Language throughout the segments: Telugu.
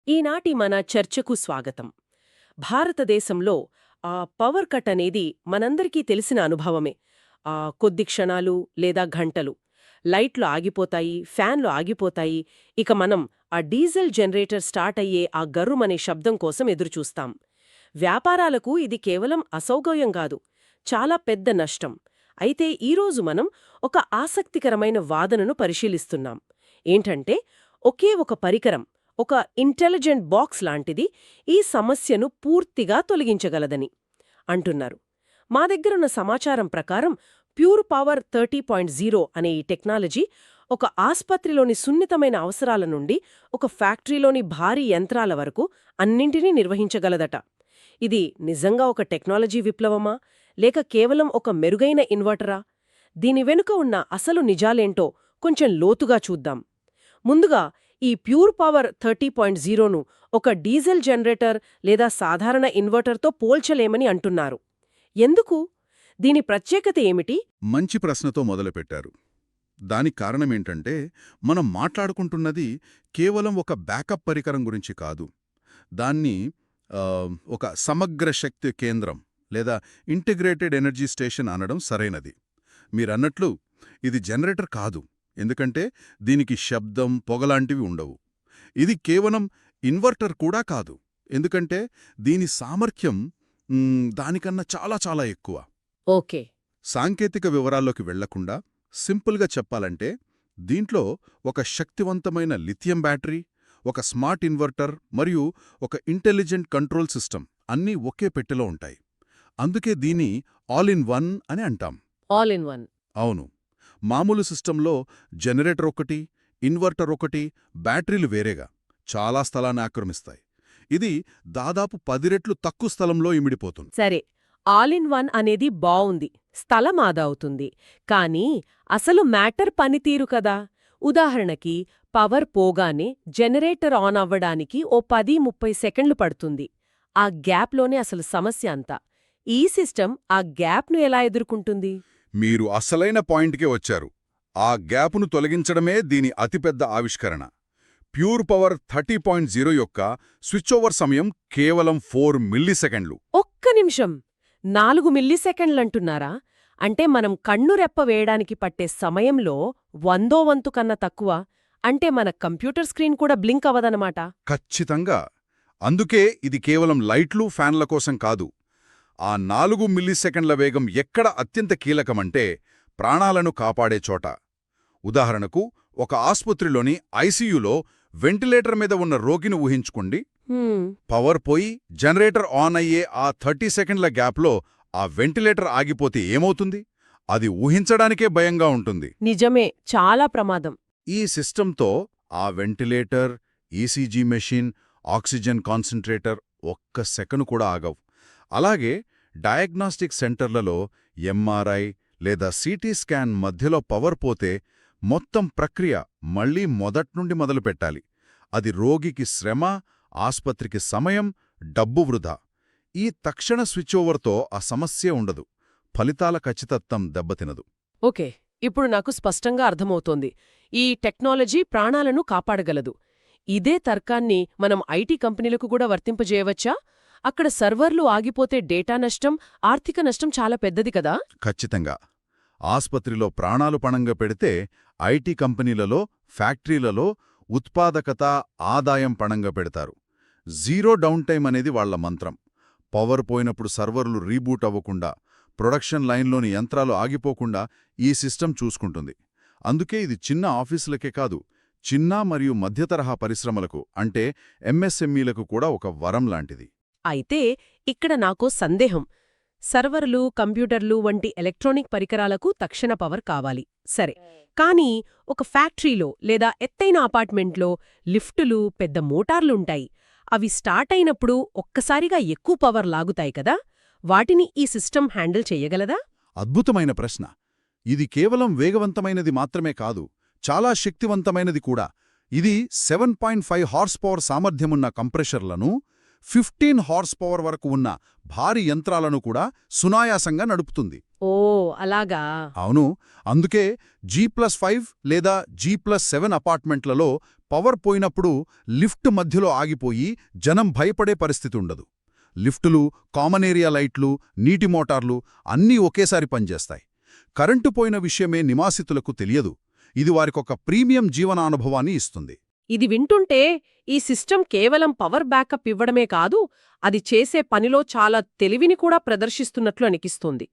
ఈనాటి మన చర్చకు స్వాగతం. భారతదేశంలో పవర్ కట్ అనేది మనందరికీ తెలిసిన అనుభవమే. కొద్ది క్షణాలు లేదా గంటలు లైట్లు ఆగిపోతాయి, ఫ్యాన్లు ఆగిపోతాయి. ఇక మనం ఆ డీజిల్ జనరేటర్ స్టార్ట్ అయ్యే ఆ గర్రుమనే శబ్దం కోసం ఎదురుచూస్తాం. వ్యాపారాలకు ఇది కేవలం అసౌకర్యం కాదు, చాలా పెద్ద నష్టం. అయితే ఈరోజు మనం ఒక ఆసక్తికరమైన వాదనను పరిశీలిస్తున్నాం. ఏంటంటే, ఒకే ఒక పరికరం, ఒక ఇంటెలిజెంట్ బాక్స్ లాంటిది ఈ సమస్యను పూర్తిగా తొలగించగలదని అంటున్నారు. మా దగ్గరున్న సమాచారం ప్రకారం ప్యూర్ పవర్ 30.0 అనే ఈ టెక్నాలజీ ఒక ఆస్పత్రిలోని సున్నితమైన అవసరాల నుండి ఒక ఫ్యాక్టరీలోని భారీ యంత్రాల వరకు అన్నింటినీ నిర్వహించగలదట. ఇది నిజంగా ఒక టెక్నాలజీ విప్లవమా, లేక కేవలం ఒక మెరుగైన ఇన్వర్టరా? దీని వెనుక ఉన్న అసలు నిజాలేంటో కొంచెం లోతుగా చూద్దాం. ముందుగా, ఈ ప్యూర్ పవర్ 30.0ను ఒక డీజిల్ జనరేటర్ లేదా సాధారణ ఇన్వర్టర్తో పోల్చలేమని అంటున్నారు. ఎందుకు? దీని ప్రత్యేకత ఏమిటి? మంచి ప్రశ్నతో మొదలుపెట్టారు. దానికి కారణమేంటంటే, మనం మాట్లాడుకుంటున్నది కేవలం ఒక బ్యాకప్ పరికరం గురించి కాదు. దాన్ని ఒక సమగ్ర శక్తి కేంద్రం లేదా ఇంటిగ్రేటెడ్ ఎనర్జీ స్టేషన్ అనడం సరైనది. మీరన్నట్లు ఇది జనరేటర్ కాదు, ఎందుకంటే దీనికి శబ్దం, పొగలాంటివి ఉండవు. ఇది కేవలం ఇన్వర్టర్ కూడా కాదు, ఎందుకంటే దీని సామర్థ్యం దానికన్నా చాలా చాలా ఎక్కువ. ఓకే. సాంకేతిక వివరాల్లోకి వెళ్లకుండా సింపుల్గా చెప్పాలంటే, దీంట్లో ఒక శక్తివంతమైన లిథియం బ్యాటరీ, ఒక స్మార్ట్ ఇన్వర్టర్ మరియు ఒక ఇంటెలిజెంట్ కంట్రోల్ సిస్టమ్ అన్నీ ఒకే పెట్టెలో ఉంటాయి. అందుకే దీని ఆల్ ఇన్ వన్ అని అంటాం. All in one. అవును. మామూలు సిస్టంలో జనరేటర్ ఒకటి, ఇన్వర్టర్ ఒకటి, బ్యాటరీలు వేరేగా చాలా స్థలాన్ని ఆక్రమిస్తాయి. ఇది దాదాపు 10 రెట్లు తక్కువ స్థలంలో ఇమిడిపోతుంది. సరే, ఆల్ ఇన్ వన్ అనేది బావుంది, స్థలం ఆదా అవుతుంది. కానీ అసలు మ్యాటర్ పనితీరు కదా. ఉదాహరణకి, పవర్ పోగానే జనరేటర్ ఆన్ అవ్వడానికి ఓ 10-30 సెకండ్లు పడుతుంది. ఆ గ్యాప్లోనే అసలు సమస్య అంతా. ఈ సిస్టమ్ ఆ గ్యాప్ను ఎలా ఎదుర్కొంటుంది? మీరు అసలైన పాయింట్కే వచ్చారు. ఆ గ్యాపును తొలగించడమే దీని అతిపెద్ద ఆవిష్కరణ. ప్యూర్ పవర్ 30.0 యొక్క స్విచ్ ఓవర్ సమయం కేవలం 4 మిల్లీసెకండ్లు. ఒక్క నిమిషం! 4 మిల్లీసెకండ్లంటున్నారా? అంటే మనం కన్ను రెప్ప వేయడానికి పట్టే సమయంలో 100వ వంతు కన్నా తక్కువ. అంటే మన కంప్యూటర్ స్క్రీన్ కూడా బ్లింక్ అవ్వదనమాట. ఖచ్చితంగా. అందుకే ఇది కేవలం లైట్లు, ఫ్యాన్ల కోసం కాదు. ఆ 4 మిల్లీసెకండ్ల వేగం ఎక్కడ అత్యంత కీలకమంటే, ప్రాణాలను కాపాడే చోట. ఉదాహరణకు, ఒక ఆస్పత్రిలోని ఐసీయూలో వెంటిలేటర్ మీద ఉన్న రోగిని ఊహించుకోండి. పవర్ పోయి జనరేటర్ ఆన్ అయ్యే ఆ 30 సెకండ్ల గ్యాప్లో ఆ వెంటిలేటర్ ఆగిపోతే ఏమవుతుంది? అది ఊహించడానికే భయంగా ఉంటుంది. నిజమే, చాలా ప్రమాదం. ఈ సిస్టంతో ఆ ventilator, ECG machine, oxygen concentrator ఒక్క సెకను కూడా ఆగవు. అలాగే డయాగ్నాస్టిక్ సెంటర్లలో ఎంఆర్ఐ లేదా సిటీ స్కాన్ మధ్యలో పవర్ పోతే మొత్తం ప్రక్రియ మళ్లీ మొదట్నుండి మొదలుపెట్టాలి. అది రోగికి శ్రమ, ఆస్పత్రికి సమయం, డబ్బు వృధా. ఈ తక్షణ స్విచ్ ఓవర్తో ఆ సమస్యే ఉండదు. ఫలితాల ఖచ్చితత్వం దెబ్బతినదు. ఓకే, ఇప్పుడు నాకు స్పష్టంగా అర్థమవుతోంది. ఈ టెక్నాలజీ ప్రాణాలను కాపాడగలదు. ఇదే తర్కాన్ని మనం ఐటీ కంపెనీలకు కూడా వర్తింపజేయవచ్చా? అక్కడ సర్వర్లు ఆగిపోతే డేటా నష్టం, ఆర్థిక నష్టం చాలా పెద్దది కదా. ఖచ్చితంగా. ఆస్పత్రిలో ప్రాణాలు పణంగా పెడితే ఐటీ కంపెనీలలో, ఫ్యాక్టరీలలో ఉత్పాదకత, ఆదాయం పణంగా పెడతారు. జీరో డౌన్ టైం అనేది వాళ్ల మంత్రం. పవర్ పోయినప్పుడు సర్వర్లు రీబూట్ అవ్వకుండా, ప్రొడక్షన్ లైన్లోని యంత్రాలు ఆగిపోకుండా ఈ సిస్టమ్ చూసుకుంటుంది. అందుకే ఇది చిన్న ఆఫీసులకే కాదు, చిన్న మరియు మధ్యతరహా పరిశ్రమలకు, అంటే ఎంఎస్ఎంఈలకు కూడా ఒక వరం లాంటిది. అయితే ఇక్కడ నాకో సందేహం. సర్వర్లు, కంప్యూటర్లు వంటి ఎలక్ట్రానిక్ పరికరాలకు తక్షణ పవర్ కావాలి, సరే. కానీ ఒక ఫ్యాక్టరీలో లేదా ఎత్తైన అపార్ట్మెంట్లో లిఫ్టులు, పెద్ద మోటార్లుంటాయి. అవి స్టార్ట్ అయినప్పుడు ఒక్కసారిగా ఎక్కువ పవర్ లాగుతాయి కదా. వాటిని ఈ సిస్టమ్ హ్యాండిల్ చెయ్యగలదా? అద్భుతమైన ప్రశ్న. ఇది కేవలం వేగవంతమైనది మాత్రమే కాదు, చాలా శక్తివంతమైనది కూడా. ఇది 7.5 హార్స్ పవర్ సామర్థ్యమున్న కంప్రెషర్లను, 15 హార్స్ పవర్ వరకు ఉన్న భారీ యంత్రాలను కూడా సునాయాసంగా నడుపుతుంది. ఓ, అలాగా. అవును. అందుకే G+5 లేదా G+7 అపార్ట్మెంట్లలో పవర్ పోయినప్పుడు లిఫ్ట్ మధ్యలో ఆగిపోయి జనం భయపడే పరిస్థితి ఉండదు. లిఫ్టులు, కామన్ ఏరియా లైట్లు, నీటి మోటార్లు అన్నీ ఒకేసారి పనిచేస్తాయి. కరెంటు పోయిన విషయమే నివాసితులకు తెలియదు. ఇది వారికొక ప్రీమియం జీవనానుభవాన్ని ఇస్తుంది. ఇది వింటుంటే ఈ సిస్టమ్ కేవలం పవర్ బ్యాకప్ ఇవ్వడమే కాదు, అది చేసే పనిలో చాలా తెలివిని కూడా ప్రదర్శిస్తున్నట్లు అనిపిస్తోంది.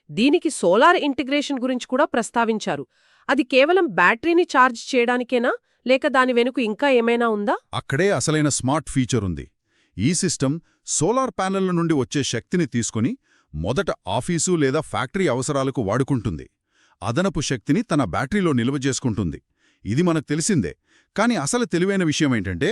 దీనికి సోలార్ ఇంటిగ్రేషన్ గురించి కూడా ప్రస్తావించారు. అది కేవలం బ్యాటరీని ఛార్జ్ చేయడానికేనా, లేక దాని వెనుక ఇంకా ఏమైనా ఉందా? అక్కడే అసలైన స్మార్ట్ ఫీచర్ ఉంది. ఈ సిస్టమ్ సోలార్ ప్యానెళ్ల నుండి వచ్చే శక్తిని తీసుకుని మొదట ఆఫీసు లేదా ఫ్యాక్టరీ అవసరాలకు వాడుకుంటుంది. అదనపు శక్తిని తన బ్యాటరీలో నిల్వ చేసుకుంటుంది. ఇది మనకు తెలిసిందే. కాని అసలు తెలివైన విషయమేంటంటే,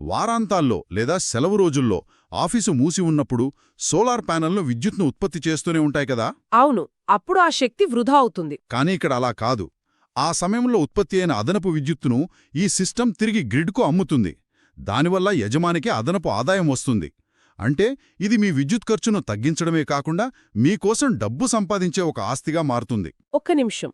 వారాంతాల్లో లేదా సెలవు రోజుల్లో ఆఫీసు మూసి ఉన్నప్పుడు సోలార్ ప్యానెల్ను విద్యుత్ను ఉత్పత్తి చేస్తూనే ఉంటాయి కదా. అవును, అప్పుడు ఆ శక్తి వృధా అవుతుంది. కానీ ఇక్కడ అలా కాదు. ఆ సమయంలో ఉత్పత్తి అయిన అదనపు విద్యుత్తును ఈ సిస్టమ్ తిరిగి గ్రిడ్కు అమ్ముతుంది. దానివల్ల యజమానికి అదనపు ఆదాయం వస్తుంది. అంటే ఇది మీ విద్యుత్ ఖర్చును తగ్గించడమే కాకుండా మీకోసం డబ్బు సంపాదించే ఒక ఆస్తిగా మారుతుంది. ఒక్క నిమిషం,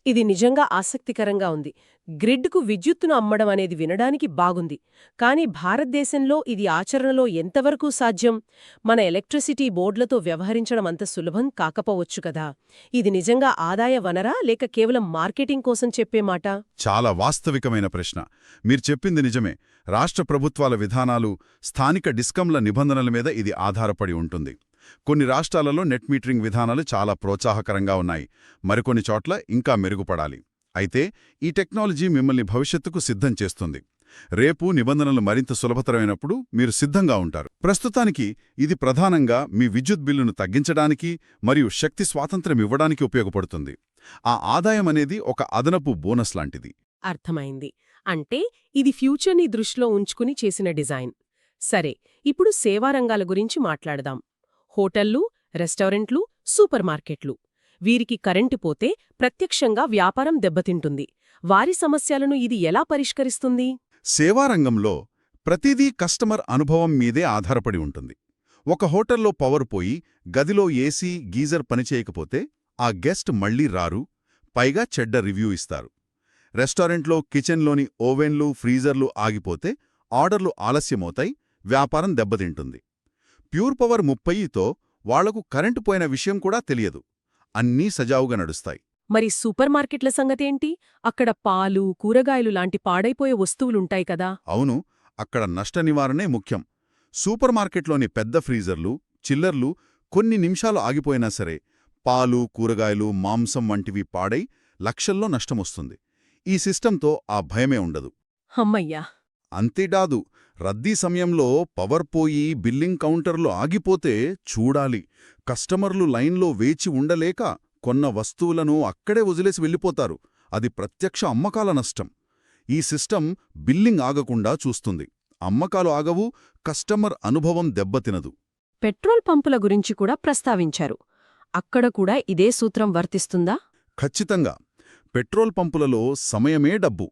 ఇది నిజంగా ఆసక్తికరంగా ఉంది. గ్రిడ్కు విద్యుత్తును అమ్మడం అనేది వినడానికి బాగుంది. కానీ భారతదేశంలో ఇది ఆచరణలో ఎంతవరకు సాధ్యం? మన ఎలక్ట్రిసిటీ బోర్డులతో వ్యవహరించడం అంత సులభం కాకపోవచ్చు కదా. ఇది నిజంగా ఆదాయ వనరా, లేక కేవలం మార్కెటింగ్ కోసం చెప్పే మాట? చాలా వాస్తవికమైన ప్రశ్న. మీరు చెప్పింది నిజమే. రాష్ట్ర ప్రభుత్వాల విధానాలు, స్థానిక డిస్కంల నిబంధనల మీద ఇది ఆధారపడి ఉంటుంది. కొన్ని రాష్ట్రాలలో నెట్ మీటరింగ్ విధానాలు చాలా ప్రోత్సాహకరంగా ఉన్నాయి. మరికొన్ని చోట్ల ఇంకా మెరుగుపడాలి. అయితే ఈ టెక్నాలజీ మిమ్మల్ని భవిష్యత్తుకు సిద్ధం చేస్తుంది. రేపు నిబంధనలు మరింత సులభతరమైనప్పుడు మీరు సిద్ధంగా ఉంటారు. ప్రస్తుతానికి ఇది ప్రధానంగా మీ విద్యుత్ బిల్లును తగ్గించడానికి మరియు శక్తి స్వాతంత్ర్యం ఇవ్వడానికి ఉపయోగపడుతుంది. ఆ ఆదాయం అనేది ఒక అదనపు బోనస్ లాంటిది. అర్థమైంది. అంటే ఇది ఫ్యూచర్ని దృష్టిలో ఉంచుకుని చేసిన డిజైన్. సరే, ఇప్పుడు సేవారంగాల గురించి మాట్లాడదాం. హోటళ్లు, రెస్టారెంట్లు, సూపర్ మార్కెట్లు. వీరికి కరెంటు పోతే ప్రత్యక్షంగా వ్యాపారం దెబ్బతింటుంది. వారి సమస్యలను ఇది ఎలా పరిష్కరిస్తుంది? సేవారంగంలో ప్రతిదీ కస్టమర్ అనుభవం మీదే ఆధారపడి ఉంటుంది. ఒక హోటల్లో పవర్ పోయి గదిలో ఏసీ, గీజర్ పనిచేయకపోతే ఆ గెస్ట్ మళ్లీ రారు, పైగా చెడ్డ రివ్యూ ఇస్తారు. రెస్టారెంట్లో కిచెన్లోని ఓవెన్లు, ఫ్రీజర్లు ఆగిపోతే ఆర్డర్లు ఆలస్యమవుతాయి, వ్యాపారం దెబ్బతింటుంది. ప్యూర్ పవర్ 30తో వాళ్లకు కరెంటు పోయిన విషయం కూడా తెలియదు. అన్నీ సజావుగా నడుస్తాయి. మరి సూపర్ మార్కెట్ల సంగతేంటి? అక్కడ పాలు, కూరగాయలు లాంటి పాడైపోయే వస్తువులుంటాయి కదా. అవును, అక్కడ నష్ట నివారణే ముఖ్యం. సూపర్ మార్కెట్లోని పెద్ద ఫ్రీజర్లు, చిల్లర్లు కొన్ని నిమిషాలు ఆగిపోయినా సరే పాలు, కూరగాయలు, మాంసం వంటివి పాడై లక్షల్లో నష్టమొస్తుంది. ఈ సిస్టంతో ఆ భయమే ఉండదు. హమ్మయ్యా! అంతేకాదు, రద్దీ సమయంలో పవర్ పోయి బిల్లింగ్ కౌంటర్లు ఆగిపోతే చూడాలి. కస్టమర్లు లైన్లో వేచి ఉండలేక కొన్న వస్తువులను అక్కడే వదిలేసి వెళ్ళిపోతారు. అది ప్రత్యక్ష అమ్మకాల నష్టం. ఈ సిస్టమ్ బిల్లింగ్ ఆగకుండా చూస్తుంది. అమ్మకాలు ఆగవు, కస్టమర్ అనుభవం దెబ్బతినదు. పెట్రోల్ పంపుల గురించి కూడా ప్రస్తావించారు. అక్కడ కూడా ఇదే సూత్రం వర్తిస్తుందా? ఖచ్చితంగా. పెట్రోల్ పంపులలో సమయమే డబ్బు.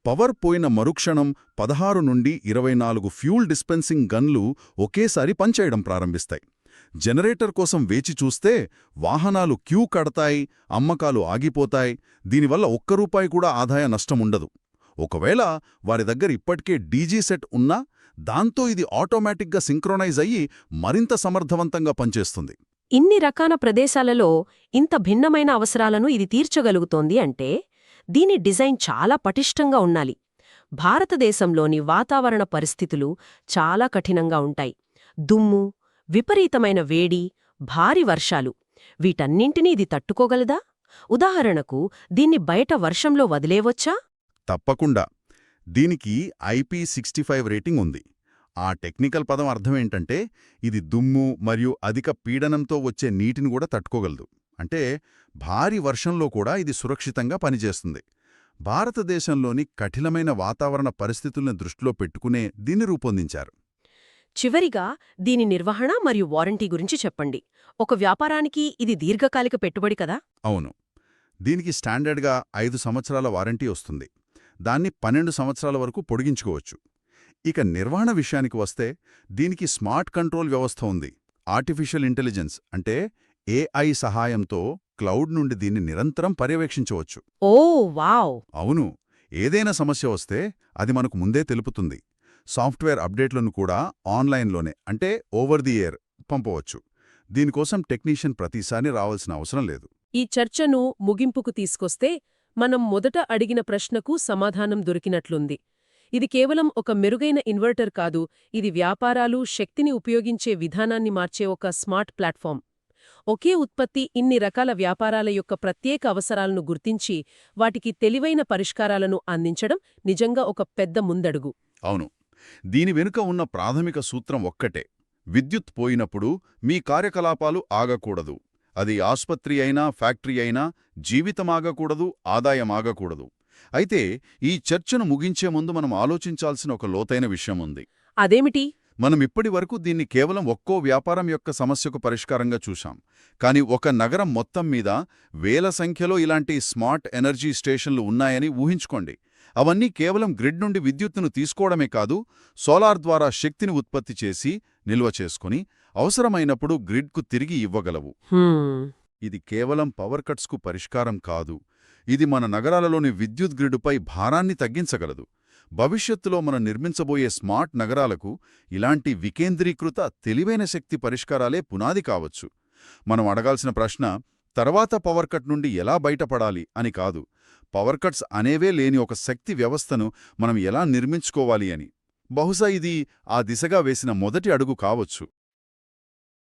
పవర్ పోయిన మరుక్షణం 16 నుండి 24 ఫ్యూల్ డిస్పెన్సింగ్ గన్లు ఒకేసారి పనిచేయడం ప్రారంభిస్తాయి. జనరేటర్ కోసం వేచి చూస్తే వాహనాలు క్యూ కడతాయి, అమ్మకాలు ఆగిపోతాయి. దీనివల్ల ₹1 కూడా ఆదాయ నష్టముండదు. ఒకవేళ వారి దగ్గర ఇప్పటికే డీజీ సెట్ ఉన్నా దాంతో ఇది ఆటోమేటిక్గా సింక్రోనైజ్ అయ్యి మరింత సమర్థవంతంగా పనిచేస్తుంది. ఇన్ని రకాల ప్రదేశాలలో ఇంత భిన్నమైన అవసరాలను ఇది తీర్చగలుగుతోంది అంటే దీని డిజైన్ చాలా పటిష్టంగా ఉండాలి. భారతదేశంలోని వాతావరణ పరిస్థితులు చాలా కఠినంగా ఉంటాయి. దుమ్ము, విపరీతమైన వేడి, భారీ వర్షాలు, వీటన్నింటినీ ఇది తట్టుకోగలదా? ఉదాహరణకు దీన్ని బయట వర్షంలో వదిలేవచ్చా? తప్పకుండా. దీనికి IP65 రేటింగ్ ఉంది. ఆ టెక్నికల్ పదం అర్థమేంటంటే ఇది దుమ్ము మరియు అధిక పీడనంతో వచ్చే నీటిని కూడా తట్టుకోగలదు. అంటే భారీ వర్షంలో కూడా ఇది సురక్షితంగా పనిచేస్తుంది. భారతదేశంలోని కఠినమైన వాతావరణ పరిస్థితుల్ని దృష్టిలో పెట్టుకునే దీన్ని రూపొందించారు. చివరిగా దీని నిర్వహణ మరియు వారంటీ గురించి చెప్పండి. ఒక వ్యాపారానికి ఇది దీర్ఘకాలిక పెట్టుబడి కదా? అవును. దీనికి స్టాండర్డ్గా 5 సంవత్సరాల వారంటీ వస్తుంది. దాన్ని 12 సంవత్సరాల వరకు పొడిగించుకోవచ్చు. ఇక నిర్వహణ విషయానికి వస్తే దీనికి స్మార్ట్ కంట్రోల్ వ్యవస్థ ఉంది. ఆర్టిఫిషియల్ ఇంటెలిజెన్స్ అంటే AI సహాయంతో క్లౌడ్ నుండి దీన్ని నిరంతరం పర్యవేక్షించవచ్చు. ఓ వావ్! అవును, ఏదైనా సమస్య వస్తే అది మనకు ముందే తెలుపుతుంది. సాఫ్ట్వేర్ అప్డేట్లను కూడా ఆన్లైన్లోనే అంటే ఓవర్ ది ఎయిర్ పంపవచ్చు. దీనికోసం టెక్నీషియన్ ప్రతిసారి రావాల్సిన అవసరం లేదు. ఈ చర్చను ముగింపుకు తీసుకొస్తే మనం మొదట అడిగిన ప్రశ్నకు సమాధానం దొరికినట్లుంది. ఇది కేవలం ఒక మెరుగైన ఇన్వర్టర్ కాదు, ఇది వ్యాపారాలు, శక్తిని ఉపయోగించే విధానాన్ని మార్చే ఒక స్మార్ట్ ప్లాట్ఫామ్. ఒకే ఉత్పత్తి ఇన్ని రకాల వ్యాపారాల యొక్క ప్రత్యేక అవసరాలను గుర్తించి వాటికి తెలివైన పరిష్కారాలను అందించడం నిజంగా ఒక పెద్ద ముందడుగు. అవును. దీని వెనుక ఉన్న ప్రాథమిక సూత్రం ఒక్కటే. విద్యుత్ పోయినప్పుడు మీ కార్యకలాపాలు ఆగకూడదు. అది ఆస్పత్రి అయినా, ఫ్యాక్టరీ అయినా జీవితమాగకూడదు, ఆదాయమాగకూడదు. అయితే ఈ చర్చను ముగించే ముందు మనం ఆలోచించాల్సిన ఒక లోతైన విషయం ఉంది. అదేమిటి? మనం ఇప్పటి వరకు దీన్ని కేవలం ఒక్కో వ్యాపారం యొక్క సమస్యకు పరిష్కారంగా చూశాం. కానీ ఒక నగరం మొత్తం మీద వేల సంఖ్యలో ఇలాంటి స్మార్ట్ ఎనర్జీ స్టేషన్లు ఉన్నాయని ఊహించుకోండి. అవన్నీ కేవలం గ్రిడ్ నుండి విద్యుత్తును తీసుకోవడమే కాదు, సోలార్ ద్వారా శక్తిని ఉత్పత్తి చేసి, నిల్వ చేసుకుని, అవసరమైనప్పుడు గ్రిడ్కు తిరిగి ఇవ్వగలవు. ఇది కేవలం పవర్ కట్స్కు పరిష్కారం కాదు. ఇది మన నగరాలలోని విద్యుత్ గ్రిడ్పై భారాన్ని తగ్గించగలదు. భవిష్యత్తులో మనం నిర్మించబోయే స్మార్ట్ నగరాలకు ఇలాంటి వికేంద్రీకృత తెలివైన శక్తి పరిష్కారాలే పునాది కావచ్చు. మనం అడగాల్సిన ప్రశ్న, తర్వాత పవర్ కట్ నుండి ఎలా బయటపడాలి అని కాదు, పవర్ కట్స్ అనేవే లేని ఒక శక్తి వ్యవస్థను మనం ఎలా నిర్మించుకోవాలి అని. బహుశా ఇది ఆ దిశగా వేసిన మొదటి అడుగు కావచ్చు.